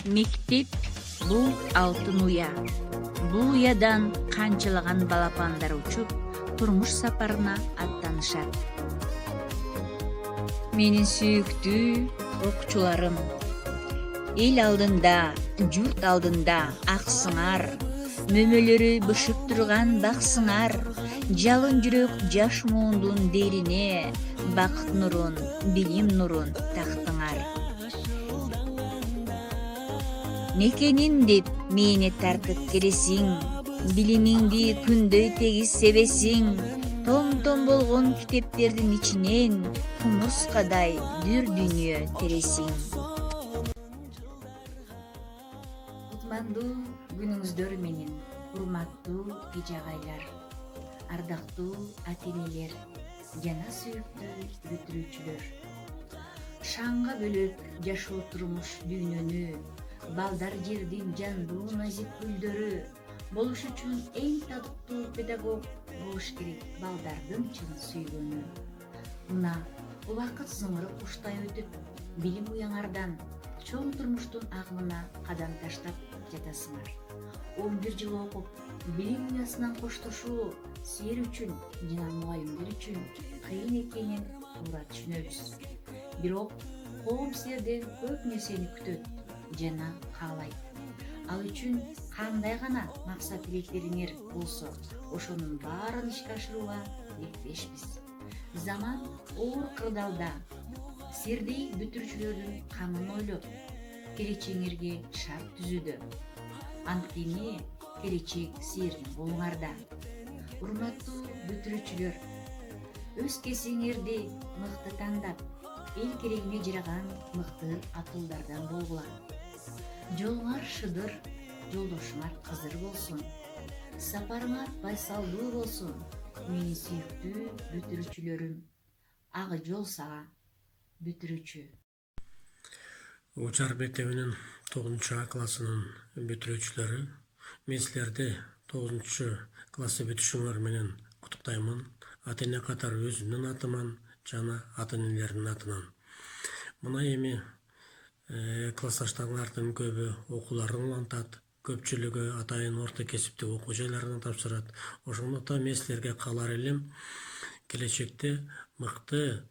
Мектеп бул алтын уя. Бул уядан канчалаган балапандар учуп, турмуш сапарына аттанышат. Менин сүйүктүү окуучуларым, эл алдында, журт алдында аксыңар, мөмөлөрү бышып турган баксыңар, жалын жүрөк жаш муундун дерине бакыт нурун, билим нурун тактыңар. Мекенин деп мени тартып келесиң, билимиңди күндөй тегиз себесиң, том-том болгон китептердин ичинен кумурскадай дүр дүйнө тересиң. Кутмандуу күнүңүздөр менен, урматтуу эже агайлар, ардактуу ата-энелер жана сүйүктүү бүтүрүүчүлөр. Шаңга бөлөп жашоо турмуш дүйнөнү, балдар жердин жандуу назик гүлдөрү болуш үчүн эң татыктуу педагог болуш керек балдардын чын сүйгөнү. Мына убакыт зымыры куштай өтүп, билим уяңардан чоң турмуштун агымына кадам таштап жатасыңар. 11 жыл окуп, билим уясынан коштошуу силер үчүн жана мугалимдер үчүн кыйын экенин туура түшүнөбүз. Бирок коом силерден көп нерсени күтөт жана каалайт. Ал үчүн кандай гана максат тилектериңер болсо, ошонун баарын ишке ашырууга тилектешпиз. Заман оор кырдаалда, силердей бүтүрүүчүлөрдүн камын ойлоп, келечегиңерге шарт түзүүдө. Анткени келечек силердин колуңарда. Урматтуу бүтүрүүчүлөр, өз кесиңерди мыкты тандап, эл керегине жараган мыкты атуулдардан болгула. Жолуңар шыдыр, жолдошуңар кызыр болсун. Сапарыңар байсалдуу болсун. Менин сүйүктүү бүтүрүүчүлөрүм, ак жол сага бүтүрүүчү. Учар мектебинин 9 классынын бүтүрүүчүлөрү, мен силерди 9 классы бүтүшүңөр менен куттуктаймын. Ата-эне катары өзүмдүн атыман жана ата-энелердин атынан. Мына эми классташтарыңардын көбү окууларын улантат, көпчүлүгү атайын орто кесиптик окуу жайларына тапшырат. Ошондуктан мен силерге каалар элем, келечекте мыкты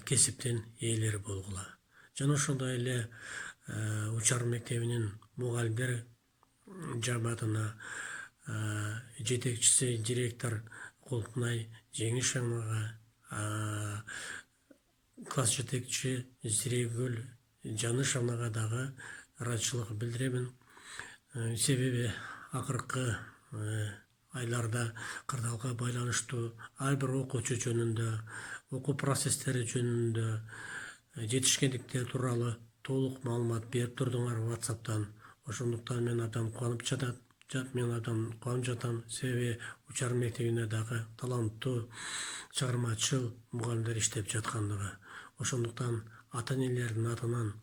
кесиптин ээлери болгула. Жана ошондой эле Учар мектебинин мугалимдер жамаатына жетекчиси директор Култунай Жеңишевага, класс жетекчи Зирегүл Жанышевага дагы ыраазычылык билдиремин. Себеби акыркы айларда кырдаалга байланыштуу ар бир окуучу жөнүндө, окуу процесстери жөнүндө, жетишкендиктер тууралуу толук маалымат берип турдуңар WhatsApp'тан. Ошондуктан мен абдан кубанып жатам. Себеби Учар мектебине дагы таланттуу, чыгармачыл мугалимдер иштеп жаткандыгы. Ошондуктан ата-энелердин атынан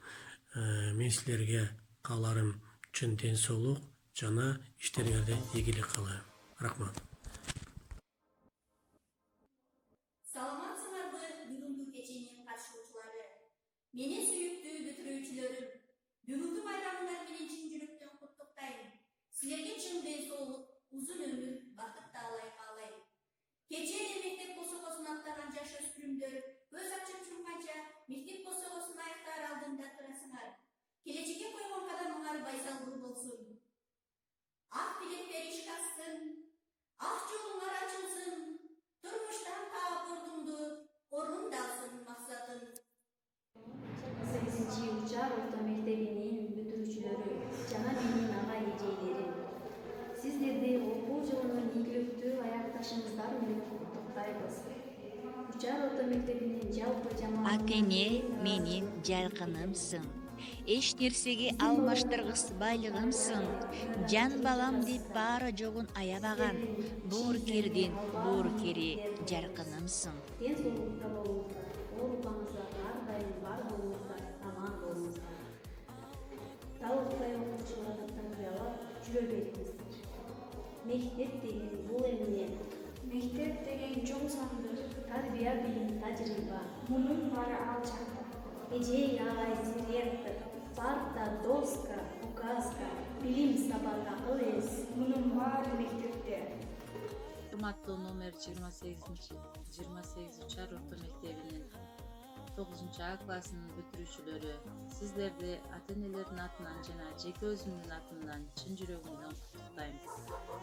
мен силерге кааларым чын ден соолук жана иштериңерде ийгилик каалайм. Рахмат. Саламатсыңарбы бүгүнкү кеченин катышуучулары? Менин сүйүктүү бүтүрүүчүлөрүм, бүгүнкү байрамыңар менен чын жүрөктөн куттуктайм. Силерге чын ден соолук, узун өмүр, бакыт каалайм. Кечээ эле мектеп босогосун аттаган жаш өспүрүмдөр көз ачып чумганча мектеп босогосун аяктаар алдында турасыңар. Келечекке койгон кадамыңар байсалдуу болсун. Ак тилектер ишке ашсын, ак жолуңар ачылсын, турмуштан таап ордуңду, орундалсын максатың. 8 Учар орто мектебинин бүтүрүүчүлөрү жана менин ага эжейлерим, сиздерди окуу жолунун ийгиликтүү аякташыңыздар менен куттуктайбыз. Учар орто мектебинин жалпы жамааты Ата-эне менин жаркынымсың. Эч нерсеге алмаштыргысбайлыгымсың. Жан балам деп баары жогун аябаган, боорукердин боорукери жаркынымсың. ден соолукта болуңуздар, оорубаңыздар, ар дайым бар болуңуздар, аман болуңуздар. Дал ушундай окуучуларды тарбиялап жүрө бериңиздер. Мектеп деген бул эмне? Мектеп деген чоң сандык, Тарбия, билим, тажрыйба. мунун баары ал жакта. Эже, агай, директор, бар ата, доска, указка, билим сабагы элес. Мунун баары мектепте. Урматтуу номер 28 учар орто мектебинин 9 классынын бүтүрүүчүлөрү, сиздерди ата-энелердин атынан жана жеке өзүмдүн атымдан чын жүрөгүмдөн куттуктайм.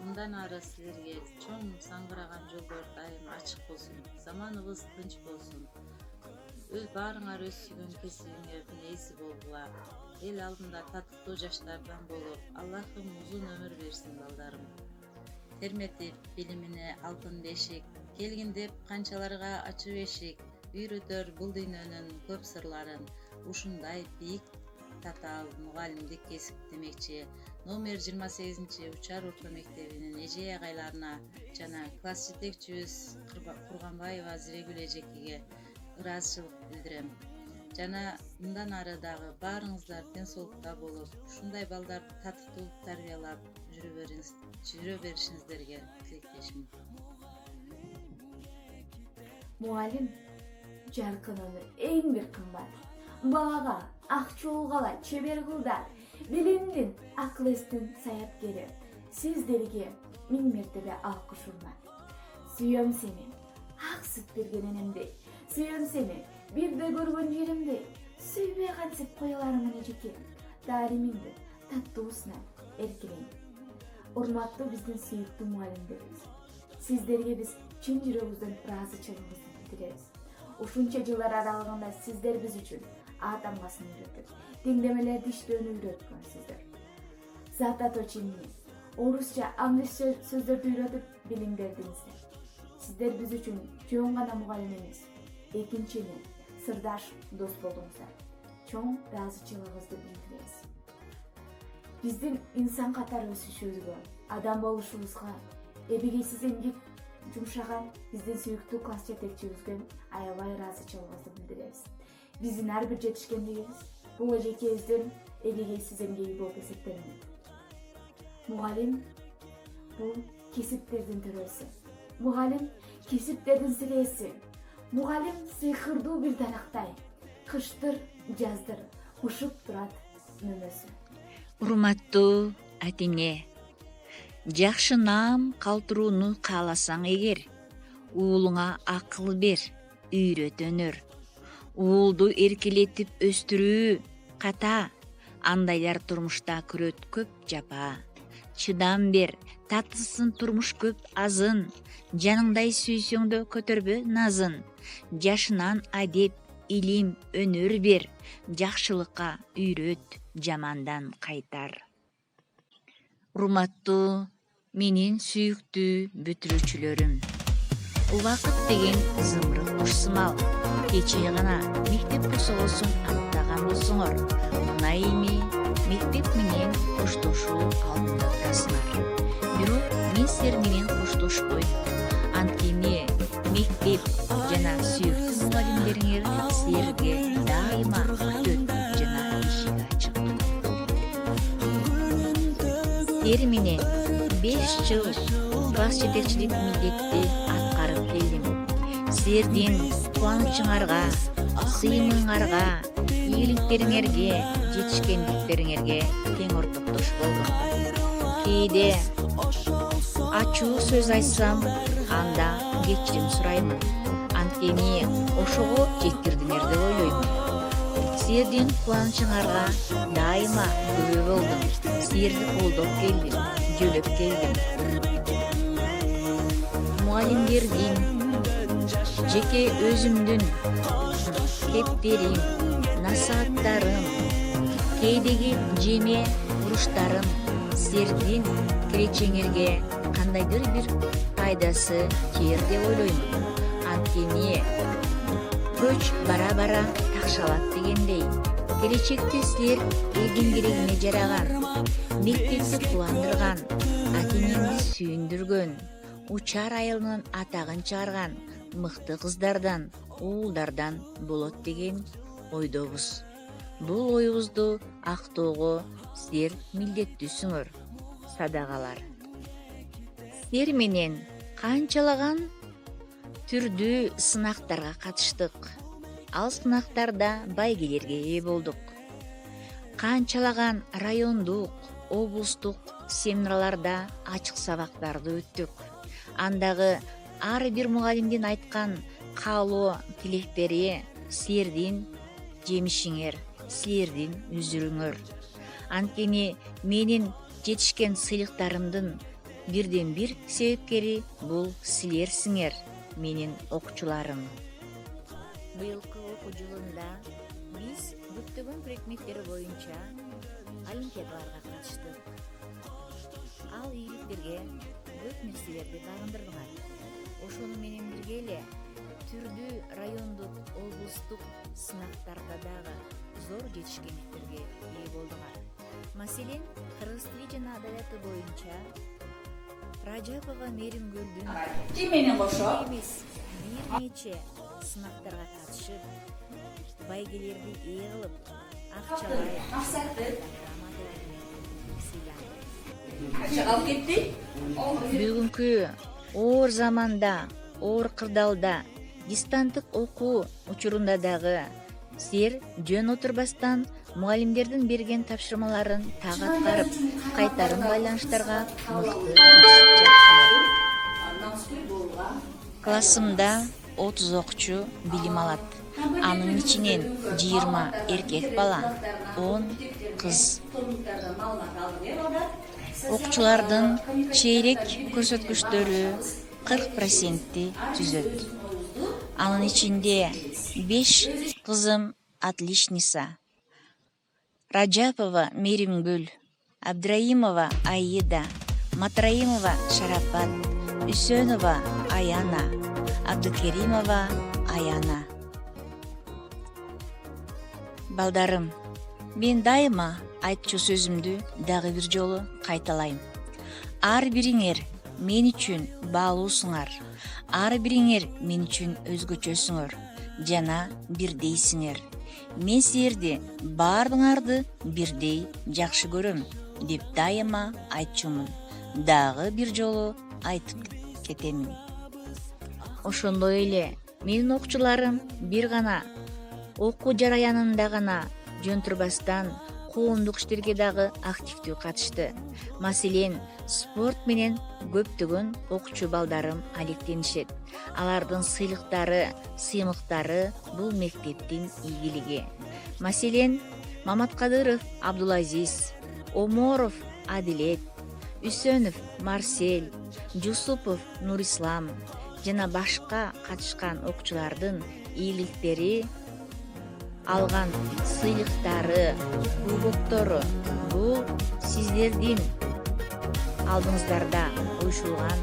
Мындан ары силерге чоң саңгыраган жолдор дайым ачык болсун, заманыбыз тынч болсун. Баарыңар өз сүйгөн кесибиңердин ээси болгула. Эл алдында татыктуу жаштардан болуп, Аллахым узун өмүр берсин балдарым. Терметип билимине алтын бешик, келгин деп канчаларга ачып эшик, үйрөтөр бул дүйнөнүн көп сырларын, ушундай бийик татаал мугалимдик кесип демекчи. Номер 28 учар орто мектебинин эже агайларына жана класс жетекчибиз Курганбаева Зирегүл эжекеге ыраазычылык билдирем. Жана мындан ары дагы баарыңыздар ден соолукта болуп, ушундай балдарды татыктуу тарбиялап жүрө беришиңиздерге тилектешмин. Muallim, жаркынын эң бир кымбат. Балага ак чоолгала чебер кылдар, билимдин, акыл эстин саяткери. Сиздерге миң мертебе алкыш урмат. Сүйөм сени, ак сүт берген энемдей. Сүйөм сени, бирде көргөн жеримдей. Сүйбөй кантип кояларымын эжеке. Даримиңди таттуусуна эркелейм. Урматтуу биздин сүйүктүү мугалимдерибиз. Сиздерге биз чын жүрөгүбүздөн ыраазычылыгыбызды билдиребиз. Ушунча жылдар аралыгында сиздер биз үчүн А тамгасын үйрөтүп, теңдемелерди иштөөнү үйрөткөнсүздөр. Зататочинни, орусча, англисче сөздөрдү үйрөтүп билим бердиңиздер. Сиздер биз үчүн жөн гана мугалим эмес, экинчини сырдаш дос болдуңуздар. Чоң ыраазычылыгыбызды билдиребиз. Биздин инсан катары өсүшүбүзгө, адам болушубузга, эбегейсиз эмгек жумшаган биздин сүйүктүү класс жетекчибизге аябай ыраазычылыгыбызды билдиребиз. Биздин ар бир жетишкендигибиз бул эжекебиздин эбегейсиз эмгеги болуп эсептелинет. Мугалим бул кесиптердин төрөсү. Мугалим кесиптердин сиреси. Мугалим сыйкырдуу бир дарактай. Кыштыр, жаздыр кушуп турат мөмөсү. Урматтуу ата-эне, жакшы наам калтырууну кааласаң эгер, уулуңа акыл бер, үйрөт өнөр. Уулду эркелетип өстүрүү ката, андайлар турмушта көрөт көп жапа. Чыдам бер, татысын турмуш көп азын, жаныңдай сүйсөң да көтөрбө назын. Жашынан адеп, илим, өнөр бер, жакшылыкка үйрөт, жамандан кайтар. Урматтуу менин сүйүктүү бүтүрүүчүлөрүм, убакыт деген зымыры кушсумал. Кечээ гана мектеп курсогосун аттаган болсоңор, мына эми мектеп менен коштошуу алдында турасыңар. Бирок мен силер менен коштошпойм. Анткени мектеп жана сүйүктүү мугалимдериңер силерге дайыма күтөт жана эшиги ачык. Силер менен 5 жыл класс жетекчилик милдетти аткарып келдим. Силердин кубанычыңарга, сыйымыңарга, ийгиликтериңерге, жетишкендиктериңерге тең ортоктош болдум. Кээде ачуу сөз айтсам, анда кечирим сураймын. Анткени ошого жеткирдиңер деп ойлойм. Силердин кубанычыңарга дайыма күбө болдум. Силерди колдоп келдим, жөлөп келдим. Мугалимдердин, жеке өзүмдүн кептерим, насааттарым, кээдеги жеме уруштарым силердин келечегиңерге кандайдыр бир пайдасы тиер деп ойлойм. Анткени көч бара-бара такшалат дегендей, келечекте силер элдин керегине жараган, мектепти кубандырган, ата-энеңди сүйүндүргөн, учар айылынын атагын чыгарган мыкты кыздардан, уулдардан болот деген ойдобуз. Бул оюбузду актоого силер милдеттүүсүңөр, садагалар. Силер менен канчалаган түрдүү сынактарга катыштык. Ал сынактарда байгелерге ээ болдук. канчалаган райондук, облустук семиналарда ачык сабактарды өттүк. Андагы ар бир мугалимдин айткан каалоо тилектери силердин жемишиңер, силердин үзүрүңөр. Анткени менин жетишкен сыйлыктарымдын бирден бир себепкери бул силерсиңер, менин окуучуларым. Быйылкы окуу жылында биз көптөгөн предметтер боюнча олимпиадаларга катыштык. Ал ийгиликтерге көп нерселерди багындырдыңар. Ошону менен бирге эле түрдүү райондук, облустук сынактарда дагы зор жетишкендиктерге ээ болдуңар. Маселен, кыргыз тили жана адабияты боюнча Ражапова Меримгүлдүн Кимени кошо? эмес бир нече сынактарга катышып, байгелерди ээ кылып, акчалай Чыгып кетти. бүгүнкү оор заманда, оор кырдаалда, дистанттык окуу учурунда дагы силер жөн отурбастан мугалимдердин берген тапшырмаларын так аткарып, кайтарым байланыштарга мыкты катышып жатсыңар. Классымда 30 окуучу билим алат. Анын ичинен 20 эркек бала, 10 кыз. Окуучулардын чейрек көрсөткүчтөрү 40% түзөт. Анын ичинде 5 кызым отличница. Ражапова Меримгүл, Абдраимова Аида, Матраимова Шарапат, Үсөнова Аяна, Абдыкеримова Аяна. Балдарым, мен дайыма айтчу сөзүмдү дагы бир жолу кайталайм. Ар бириңер мен үчүн баалуусуңар. Ар бириңер мен үчүн өзгөчөсүңөр жана бирдейсиңер. Мен силерди баардыгыңарды бирдей жакшы көрөм деп дайыма айтчумун. Дагы бир жолу айтып кетемин. Ошондой эле менин окуучуларым бир гана окуу жараянында гана жөн турбастан коомдук иштерге дагы активдүү катышты. Маселен, спорт менен көптөгөн окуучу балдарым алектенишет. Алардын сыйлыктары, сыймыктары бул мектептин ийгилиги. Маселен, Маматкадыров Абдулазиз, Оморов Адилет, Үсөнов Марсель, Жусупов Нурислам жана башка катышкан окуучулардын ийгиликтери, алган сыйлыктары, кубоктору бул сиздердин алдыңыздарда коюшулган.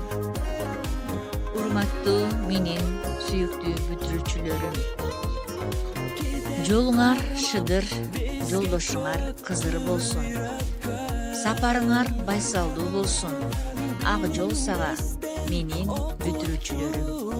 Урматтуу менин сүйүктүү бүтүрүүчүлөрүм, жолуңар шыдыр, жолдошуңар кызыр болсун. Сапарыңар байсалдуу болсун. Ак жол сага менин бүтүрүүчүлөрүм.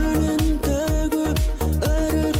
Gülün tөгүп өрүп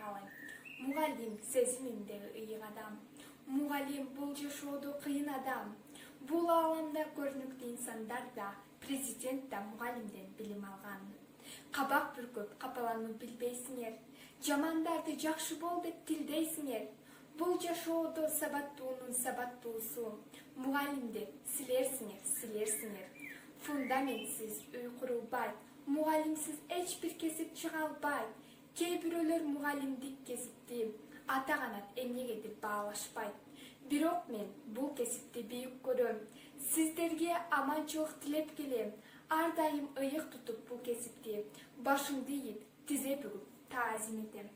каалайм. Мугалим сезимимдеги ыйык адам. Мугалим бул жашоодо кыйын адам. Бул ааламда көрүнүктүү инсандар да, президент да мугалимден билим алган. Кабак бүркөп капалануу билбейсиңер. Жамандарды жакшы бол деп тилдейсиңер. Бул жашоодо сабаттуунун сабаттуусу. Мугалимди силерсиңер. Фундаментсиз үй курулбайт. Мугалимсиз эч бир кесип чыга албайт. Кээ бирөөлөр мугалимдик кесипти ата канат эмнеге деп баалашпайт. Бирок мен бул кесипти бийик көрөм. Сиздерге аманчылык тилеп келем. Ар дайым ыйык тутуп бул кесипти башыңды ийип, тизе бүгүп таазим этем.